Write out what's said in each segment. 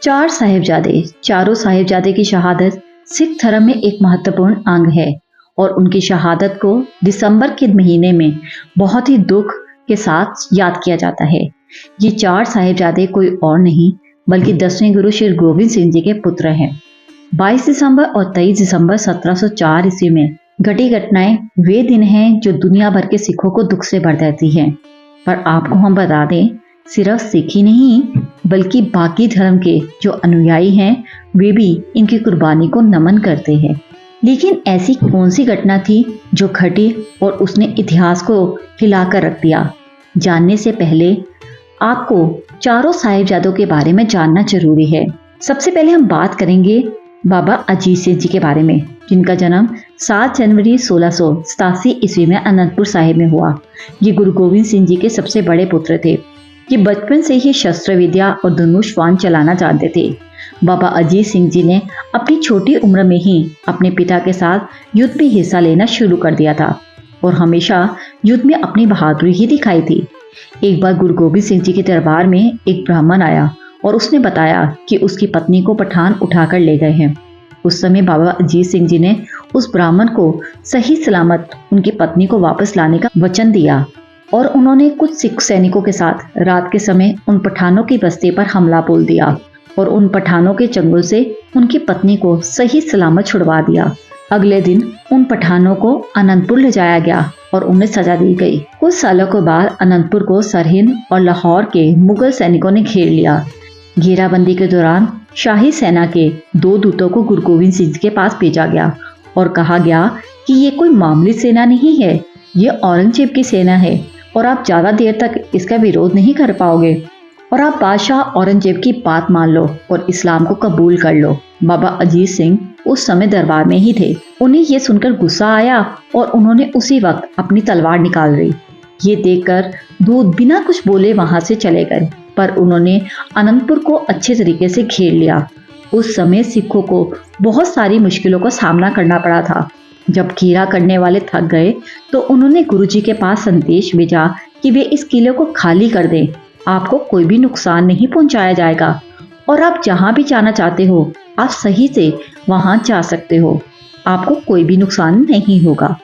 चार साहिबजादे। चारों साहिबजादे की शहादत सिख धर्म में एक महत्वपूर्ण अंग है और उनकी शहादत को दिसंबर के महीने में बहुत ही दुख के साथ याद किया जाता है। ये चार साहिबजादे कोई और नहीं बल्कि 10वें गुरु श्री गोविंद सिंह जी के पुत्र हैं। 22 दिसंबर और 23 दिसंबर 1704 ईस्वी में घटी घटनाएं वे दिन हैं जो दुनिया भर के सिखों को दुख से भर देती हैं। पर आपको हम बता दें, सिर्फ सिख ही नहीं बल्कि बाकी धर्म के जो अनुयायी हैं वे भी इनकी कुर्बानी को नमन करते हैं। लेकिन ऐसी कौन सी घटना थी जो घटी और उसने इतिहास को हिलाकर रख दिया? जानने से पहले आपको चारों साहिबजादों के बारे में जानना जरूरी है। सबसे पहले हम बात करेंगे बाबा अजीत सिंह जी के बारे में, जिनका जन्म 7 जनवरी 1687 ईस्वी में अनंतपुर साहिब में हुआ। ये गुरु गोविंद सिंह जी के सबसे बड़े पुत्र थे। ये बचपन से ही शस्त्र विद्या और धनुष बाण चलाना जानते थे। बाबा अजीत सिंह जी ने अपनी छोटी उम्र में ही अपने पिता के साथ युद्ध में हिस्सा लेना शुरू कर दिया था और हमेशा युद्ध में अपनी बहादुरी ही दिखाई थी। एक बार गुरु गोविंद सिंह जी के दरबार में एक ब्राह्मण आया और उसने बताया कि उसकी पत्नी को पठान उठाकर ले गए हैं। उस समय बाबा अजीत सिंह जी ने उस ब्राह्मण को सही सलामत उनकी पत्नी को वापस लाने का वचन दिया और उन्होंने कुछ सिख सैनिकों के साथ रात के समय उन पठानों की बस्ती पर हमला बोल दिया और उन पठानों के चंगुल से उनकी पत्नी को सही सलामत छुड़वा दिया। अगले दिन उन पठानों को अनंतपुर ले जाया गया और उन्हें सजा दी गई। कुछ सालों के बाद अनंतपुर को सरहिंद और लाहौर के मुगल सैनिकों ने घेर लिया। घेराबंदी के दौरान शाही सेना के 2 दूतों को गुरु गोविंद सिंह के पास भेजा गया और कहा गया कि ये कोई मामूली सेना नहीं है, ये औरंगजेब की सेना है और आप ज्यादा देर तक इसका विरोध नहीं कर पाओगे और आप बादशाह औरंगजेब की बात मान लो और इस्लाम को कबूल कर लो। बाबा अजीत सिंह उस समय दरबार में ही थे। उन्हें ये सुनकर गुस्सा आया और उन्होंने उसी वक्त अपनी तलवार निकाल ली। ये देखकर दूत बिना कुछ बोले वहां से चले गए, पर उन्होंने अनंतपुर को अच्छे तरीके से घेर लिया। उस समय सिखों को बहुत सारी मुश्किलों का सामना करना पड़ा था। जब घेरा करने वाले थक गए तो उन्होंने गुरुजी के पास संदेश भेजा कि वे इस किले को खाली कर दें, आपको कोई भी नुकसान नहीं पहुंचाया जाएगा और आप जहां भी जाना चाहते हो आप सही से वहां जा सकते हो, आपको कोई भी नुकसान नहीं होगा।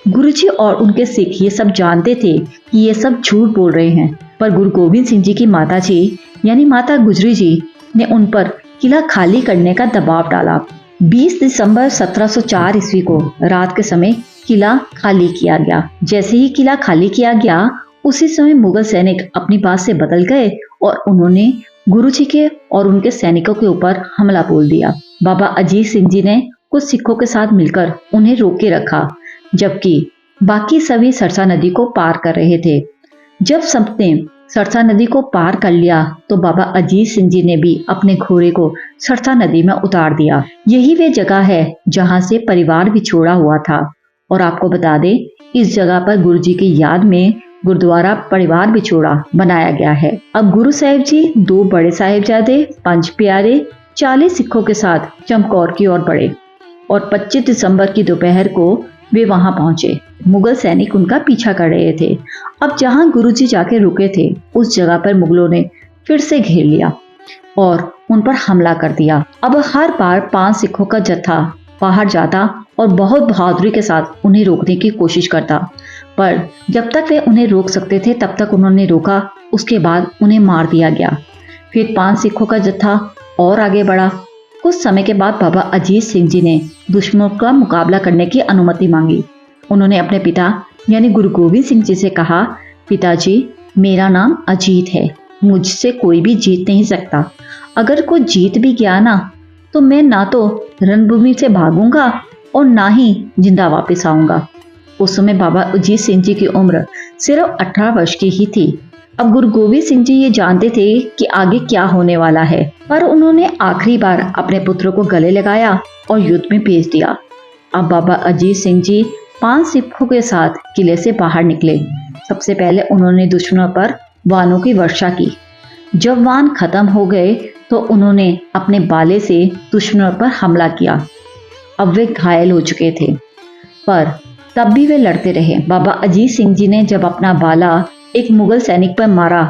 गुरुजी और उनके सिख ये सब जानते थे कि ये सब झूठ बोल रहे हैं, पर गुरु गोविंद सिंह जी की माता जी यानी माता गुजरी जी ने उन पर किला खाली करने का दबाव डाला। 20 दिसंबर 1704 ईस्वी को रात के समय किला खाली किया गया। जैसे ही किला खाली किया गया उसी समय मुगल सैनिक अपनी बात से बदल गए और उन्होंने गुरुजी के और उनके सैनिकों के ऊपर हमला बोल दिया। बाबा अजीत सिंह जी ने कुछ सिखों के साथ मिलकर उन्हें रोके रखा, जबकि बाकी सभी सरसा नदी को पार कर रहे थे। जब सबने सरसा नदी को पार कर लिया तो बाबा अजीत सिंह जी ने भी अपने घोड़े को सरसा नदी में उतार दिया। यही वे जगह है जहां से परिवार बिछोड़ा हुआ था और आपको बता दें, इस जगह पर गुरुजी की याद में गुरुद्वारा परिवार बिछोड़ा बनाया गया है। अब गुरु साहिब जी 2 बड़े साहिबजादे 5 प्यारे 40 सिखों के साथ चमकौर की ओर बढ़े और 25 दिसंबर की दोपहर को वे वहां पहुंचे। मुगल सैनिक उनका पीछा कर रहे थे। अब जहां गुरुजी जाके रुके थे उस जगह पर मुगलों ने फिर से घेर लिया और उन पर हमला कर दिया। अब हर बार 5 सिखों का जत्था बाहर जाता और बहुत बहादुरी के साथ उन्हें रोकने की कोशिश करता, पर जब तक वे उन्हें रोक सकते थे तब तक उन्होंने रोका। उसके बाद उन्हें मार दिया गया। फिर 5 सिखों का जत्था और आगे बढ़ा। कुछ समय के बाद बाबा अजीत सिंह जी ने दुश्मनों का मुकाबला करने की अनुमति मांगी। उन्होंने अपने पिता यानी गुरु गोविंद सिंह जी से कहा, पिताजी मेरा नाम अजीत है, मुझसे कोई भी जीत नहीं सकता। अगर कोई जीत भी गया ना तो मैं ना तो रणभूमि से भागूंगा और ना ही जिंदा वापस आऊंगा। उस समय बाबा अजीत सिंह जी की उम्र सिर्फ 18 वर्ष की ही थी। अब गुरु गोविंद सिंह जी ये जानते थे कि आगे क्या होने वाला है, पर उन्होंने आखिरी बार अपने पुत्रों को गले लगाया और युद्ध में भेज दिया। अब बाबा अजीत सिंह जी 5 सिखों के साथ किले से बाहर निकले। सबसे पहले उन्होंने दुश्मनों पर वानों की वर्षा की। जब वान खत्म हो गए तो उन्होंने अपने बाले से दुश्मनों पर हमला किया। अब वे घायल हो चुके थे, पर तब भी वे लड़ते रहे। बाबा अजीत सिंह जी ने जब अपना बाला एक मुगल सैनिक पर मारा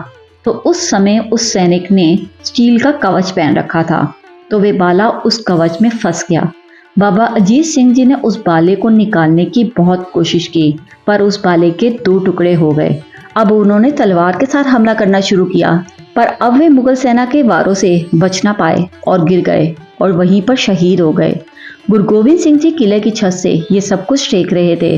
तो उस समय उस सैनिक ने स्टील का कवच पहन रखा था, तो वे बाला उस कवच में फंस गया। बाबा अजीत सिंह जी ने उस बाले को निकालने की बहुत कोशिश की, पर उस बाले के 2 टुकड़े हो गए। अब उन्होंने तलवार के साथ हमला करना शुरू किया, पर अब वे मुगल सेना के वारों से बच ना पाए और गिर गए और वहीं पर शहीद हो गए। गुरु गोविंद सिंह जी किले की छत से ये सब कुछ देख रहे थे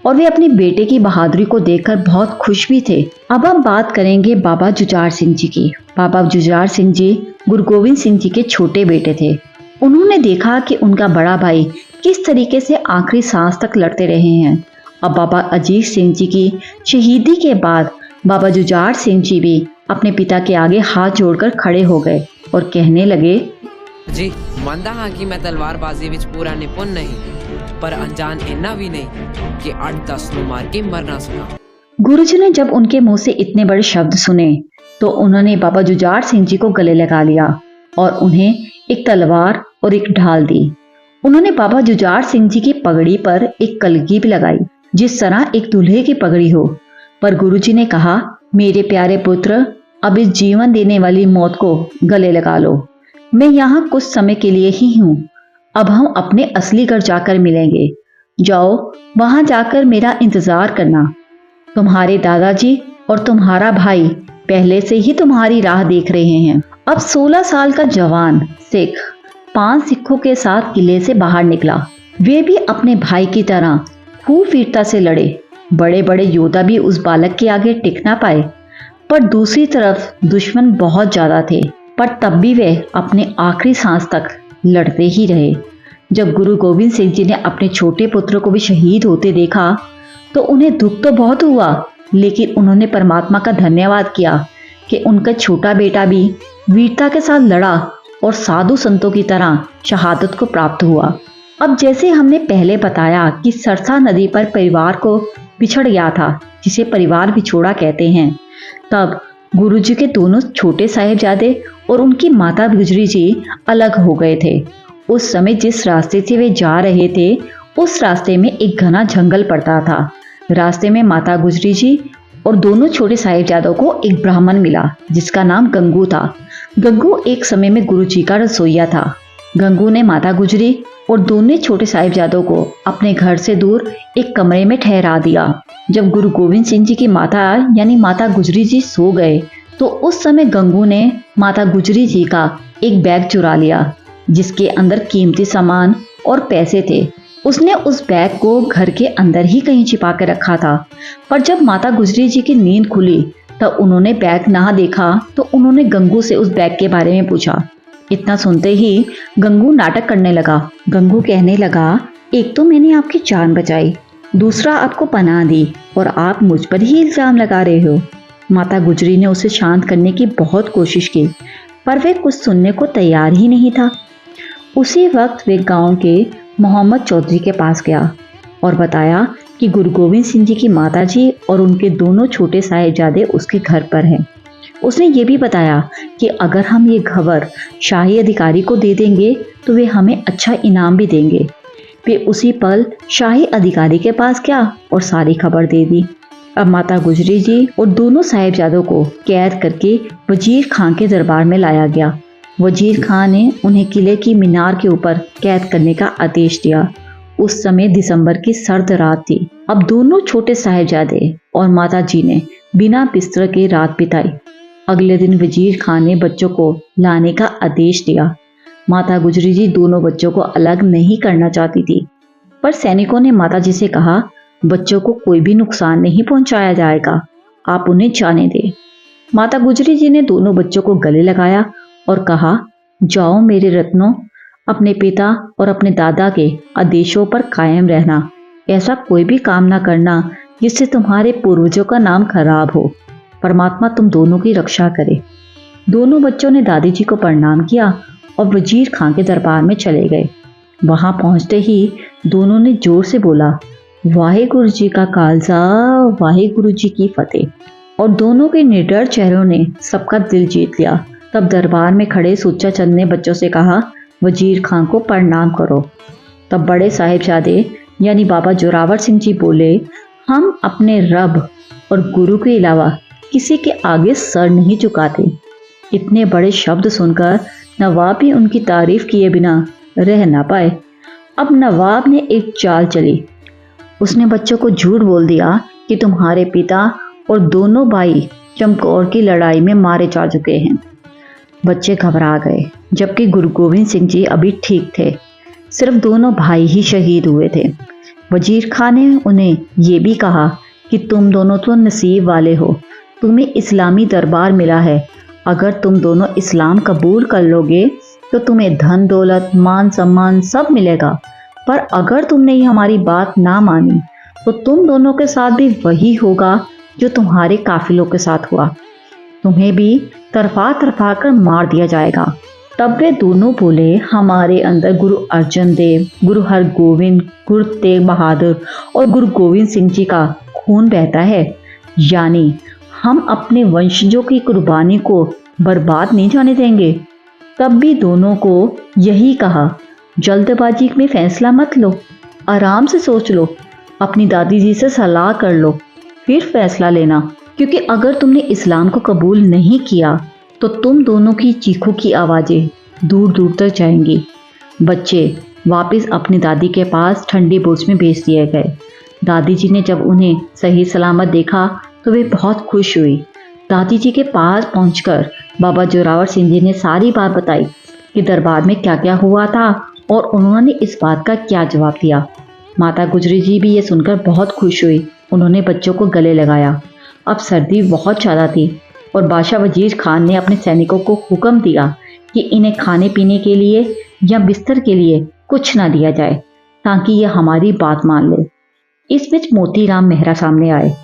और वे अपने बेटे की बहादुरी को देखकर बहुत खुश भी थे। अब हम बात करेंगे बाबा जुझार सिंह जी की। बाबा जुझार सिंह जी गुरु गोविंद सिंह जी के छोटे बेटे थे। उन्होंने देखा कि उनका बड़ा भाई किस तरीके से आखिरी सांस तक लड़ते रहे हैं। अब बाबा अजीत सिंह जी की शहीदी के बाद बाबा जुझार सिंह जी भी अपने पिता के आगे हाथ जोड़कर खड़े हो गए और कहने लगे, जी मानता हाँ कि मैं तलवारबाजी विच पूरा निपुण नहीं, पर अनजान इन्ना भी नहीं कि 8-10 ਨੂੰ मार के मरना सुना। गुरुजी ने जब उनके मुंह से इतने बड़े शब्द सुने तो उन्होंने बाबा जुझार सिंह जी को गले लगा लिया और उन्हें एक तलवार और एक ढाल दी। उन्होंने बाबा जुझार सिंह जी की पगड़ी पर एक कलगी भी लगाई, जिस तरह एक दूल्हे की पगड़ी हो। पर गुरुजी ने कहा, मेरे प्यारे पुत्र, अब इस जीवन देने वाली मौत को गले लगा लो। मैं यहाँ कुछ समय के लिए ही हूँ। अब हम अपने असली घर जाकर मिलेंगे। जाओ, वहां जाकर मेरा इंतजार करना। तुम्हारे दादाजी और तुम्हारा भाई पहले से ही तुम्हारी राह देख रहे हैं। अब 16 साल का जवान सिख 5 सिखों के साथ किले से बाहर निकला। वे भी अपने भाई की तरह खूब वीरता से लड़े। बड़े बड़े योद्धा भी उस बालक के आगे टिक ना पाए। पर दूसरी तरफ दुश्मन बहुत ज्यादा थे, पर तब भी वे अपने आखिरी सांस तक लड़ते ही रहे। जब गुरु गोविंद सिंह जी ने अपने छोटे पुत्र को भी शहीद होते देखा तो उन्हें दुख तो बहुत हुआ, लेकिन उन्होंने परमात्मा का धन्यवाद किया कि उनका छोटा बेटा भी वीरता के साथ लड़ा और साधु संतों की तरह शहादत को प्राप्त हुआ। अब जैसे हमने पहले बताया कि सरसा नदी पर परिवार को बिछड़ गया था, जिसे परिवार बिछोड़ा कहते हैं, तब गुरुजी के दोनों छोटे साहिबजादे और उनकी माता गुजरी जी अलग हो गए थे। उस समय जिस रास्ते से वे जा रहे थे, उस रास्ते में एक घना जंगल पड़ता था। रास्ते में माता गुजरी जी और दोनों छोटे साहिबजादों को एक ब्राह्मण मिला, जिसका नाम गंगू था। गंगू एक समय में गुरुजी का रसोइया था। गंगू ने माता गुजरी और दोनों छोटे साहिबजादों को अपने घर से दूर एक कमरे में ठहरा दिया। जब गुरु गोविंद सिंह जी की माता यानी माता गुजरी जी सो गए तो उस समय गंगू ने माता गुजरी जी का एक बैग चुरा लिया, जिसके अंदर कीमती सामान और पैसे थे। उसने उस बैग को घर के अंदर ही कहीं छिपा के रखा था। पर जब माता गुजरी जी की नींद खुली तब उन्होंने बैग ना देखा तो उन्होंने गंगू से उस बैग के बारे में पूछा। इतना सुनते ही गंगू नाटक करने लगा। गंगू कहने लगा, एक तो मैंने आपकी जान बचाई, दूसरा आपको पनाह दी और आप मुझ पर ही इल्जाम लगा रहे हो। माता गुजरी ने उसे शांत करने की बहुत कोशिश की, पर वे कुछ सुनने को तैयार ही नहीं था। उसी वक्त वे गांव के मोहम्मद चौधरी के पास गया और बताया कि गुरु गोविंद सिंह जी की माताजी और उनके दोनों छोटे साहिबजादे उसके घर पर हैं। उसने ये भी बताया कि अगर हम ये खबर शाही अधिकारी को दे देंगे तो वे हमें अच्छा इनाम भी देंगे। वे उसी पल शाही अधिकारी के पास गया और सारी खबर दे दी। अब माता गुजरी जी और दोनों साहिबजादों को कैद करके वजीर खान के दरबार में लाया गया। वजीर खान ने उन्हें किले की मीनार के ऊपर कैद करने का आदेश दिया। उस समय दिसंबर की सर्द रात थी। अब दोनों छोटे साहिबजादे और माता जी ने बिना बिस्तर के रात बिताई। अगले दिन वजीर खान ने बच्चों को लाने का आदेश दिया। माता गुजरी जी दोनों बच्चों को अलग नहीं करना चाहती थी, पर सैनिकों ने माता जी से कहा, बच्चों को कोई भी नुकसान नहीं पहुंचाया जाएगा, आप उन्हें जाने दें। माता गुजरी जी ने दोनों बच्चों को गले लगाया और कहा, जाओ मेरे रत्नों, अपने पिता और अपने दादा के आदेशों पर कायम रहना। ऐसा कोई भी काम ना करना जिससे तुम्हारे पूर्वजों का नाम खराब हो। परमात्मा तुम दोनों की रक्षा करे। दोनों बच्चों ने दादी जी को प्रणाम किया और वजीर खान के दरबार में चले गए। वहां पहुंचते ही दोनों ने जोर से बोला, वाहेगुरु जी का खालसा, वाहेगुरु जी की फतेह। और दोनों के निडर चेहरों ने सबका दिल जीत लिया। तब दरबार में खड़े सुच्चा चंद ने बच्चों से कहा, वजीर खान को प्रणाम करो। तब बड़े साहिबजादे यानी बाबा जोरावर सिंह जी बोले, हम अपने रब और गुरु के अलावा किसी के आगे सर नहीं झुकाते। इतने बड़े शब्द सुनकर नवाब भी उनकी तारीफ किए बिना रह ना पाए। अब नवाब ने एक चाल चली। उसने बच्चों को झूठ बोल दिया कि तुम्हारे पिता और दोनों भाई चमकौर की लड़ाई में मारे जा चुके हैं। बच्चे घबरा गए, जबकि गुरु गोविंद सिंह जी अभी ठीक थे। सिर्फ दोनों भाई ही शहीद हुए थे। वजीर खान ने उन्हें ये भी कहा कि तुम दोनों तो नसीब वाले हो, तुम्हें इस्लामी दरबार मिला है। अगर तुम दोनों इस्लाम कबूल कर लोगे तो तुम्हें धन दौलत मान सम्मान सब मिलेगा, पर अगर तुमने ये हमारी बात ना मानी तो तुम दोनों के साथ भी वही होगा जो तुम्हारे काफिलों के साथ हुआ। तुम्हें भी तरफा तरफा कर मार दिया जाएगा। तब वे दोनों बोले, हमारे अंदर गुरु अर्जन देव, गुरु हरगोविंद, गुरु तेग बहादुर और गुरु गोविंद सिंह जी का खून बहता है, यानी हम अपने वंशजों की कुर्बानी को बर्बाद नहीं जाने देंगे। तब भी दोनों को यही कहा, जल्दबाजी में फैसला मत लो, आराम से सोच लो, अपनी दादी जी से सलाह कर लो, फिर फैसला लेना, क्योंकि अगर तुमने इस्लाम को कबूल नहीं किया तो तुम दोनों की चीखों की आवाज़ें दूर दूर तक जाएंगी। बच्चे वापस अपनी दादी के पास ठंडी बुर्ज में भेज दिए गए। दादी जी ने जब उन्हें सही सलामत देखा तो वे बहुत खुश हुई। दादी जी के पास पहुंचकर बाबा जोरावर सिंह जी ने सारी बात बताई कि दरबार में क्या क्या हुआ था और उन्होंने इस बात का क्या जवाब दिया। माता गुजरी जी भी ये सुनकर बहुत खुश हुई। उन्होंने बच्चों को गले लगाया। अब सर्दी बहुत ज़्यादा थी और बादशाह वजीर खान ने अपने सैनिकों को हुक्म दिया कि इन्हें खाने पीने के लिए या बिस्तर के लिए कुछ ना दिया जाए, ताकि ये हमारी बात मान ले। इस बीच मोतीराम मेहरा सामने आए,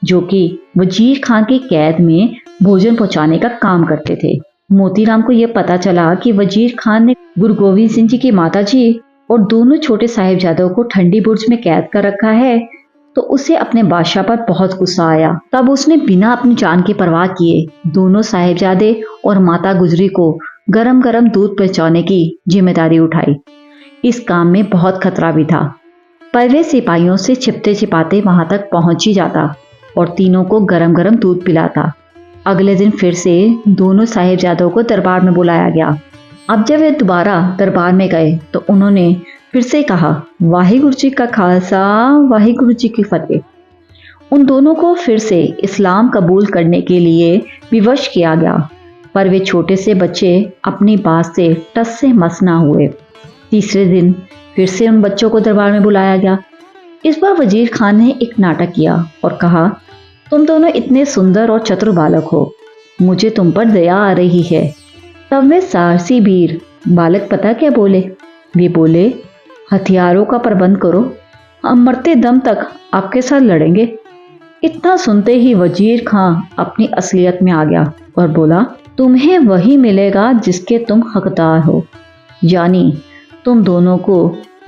जो कि वजीर खान की कैद में भोजन पहुंचाने का काम करते थे। मोतीराम को यह पता चला कि वजीर खान ने गुरु गोविंद सिंह जी की माता जी और दोनों छोटे साहिबजादों को ठंडी बुर्ज में कैद कर रखा है, तो उसे अपने बादशाह पर बहुत गुस्सा आया। तब उसने बिना अपनी जान की परवाह किए दोनों साहिबजादे और माता गुजरी को गरम गरम दूध पहुंचाने की जिम्मेदारी उठाई। इस काम में बहुत खतरा भी था, पर वे सिपाहियों से छिपते छिपाते वहां तक पहुंच ही जाता और तीनों को गरम गरम दूध पिलाता। अगले दिन फिर से दोनों साहिबजादों को दरबार में बुलाया गया। अब जब वे दोबारा दरबार में गए तो उन्होंने फिर से कहा, वाहिगुरु जी का खालसा, वाहिगुरु जी की फतेह। उन दोनों को फिर से इस्लाम कबूल करने के लिए विवश किया गया, पर वे छोटे से बच्चे अपनी बात से टस से मस ना हुए। तीसरे दिन फिर से उन बच्चों को दरबार में बुलाया गया। इस बार वजीर खान ने एक नाटक किया और कहा, तुम दोनों इतने सुंदर और चतुर बालक हो, मुझे तुम पर दया आ रही है। तब वे सारसी वीर बालक पता क्या बोले? वे बोले, हथियारों का प्रबंध करो, हम मरते दम तक आपके साथ लड़ेंगे। इतना सुनते ही वजीर खां अपनी असलियत में आ गया और बोला, तुम्हें वही मिलेगा जिसके तुम हकदार हो, यानी तुम दोनों को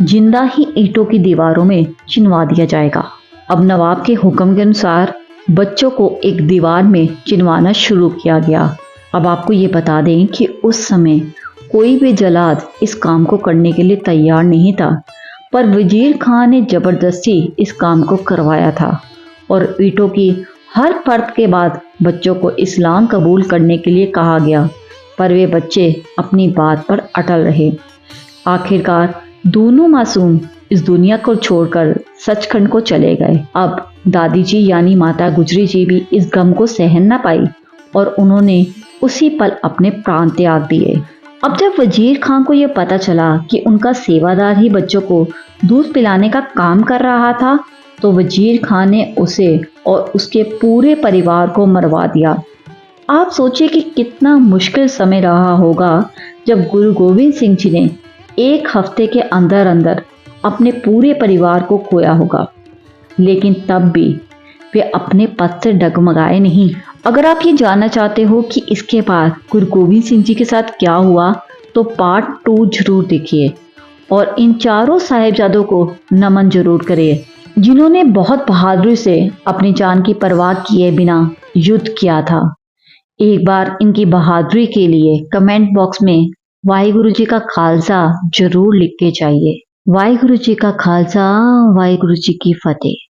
जिंदा ही ईंटों की दीवारों में चिनवा दिया जाएगा। अब नवाब के हुक्म के अनुसार बच्चों को एक दीवार में चिनवाना शुरू किया गया। अब आपको ये बता दें कि उस समय कोई भी जल्लाद इस काम को करने के लिए तैयार नहीं था, पर वजीर खान ने जबरदस्ती इस काम को करवाया था और ईंटों की हर परत के बाद बच्चों को इस्लाम कबूल करने के लिए कहा गया, पर वे बच्चे अपनी बात पर अटल रहे। आखिरकार दोनों मासूम इस दुनिया को छोड़कर सचखंड को चले गए। अब दादी जी यानी माता गुजरी जी भी इस गम को सहन न पाई और उन्होंने उसी पल अपने प्राण त्याग दिए। अब जब वजीर खान को यह पता चला कि उनका सेवादार ही बच्चों को दूध पिलाने का काम कर रहा था, तो वजीर खान ने उसे और उसके पूरे परिवार को मरवा दिया। आप सोचिए कि कितना मुश्किल समय रहा होगा जब गुरु गोविंद सिंह जी ने एक हफ्ते के अंदर अंदर अपने पूरे परिवार को खोया होगा, लेकिन तब भी वे अपने पद से डगमगाए नहीं। अगर आप ये जानना चाहते हो कि इसके बाद गुरु गोविंद सिंह जी के साथ क्या हुआ, तो पार्ट 2 जरूर देखिए और इन चारों साहिबजादों को नमन जरूर करिए, जिन्होंने बहुत बहादुरी से अपनी जान की परवाह किए बिना युद्ध किया था। एक बार इनकी बहादुरी के लिए कमेंट बॉक्स में वाहिगुरु जी का खालसा जरूर लिख के जाइए। वाहिगुरु जी का खालसा, वाहिगुरु जी की फतेह।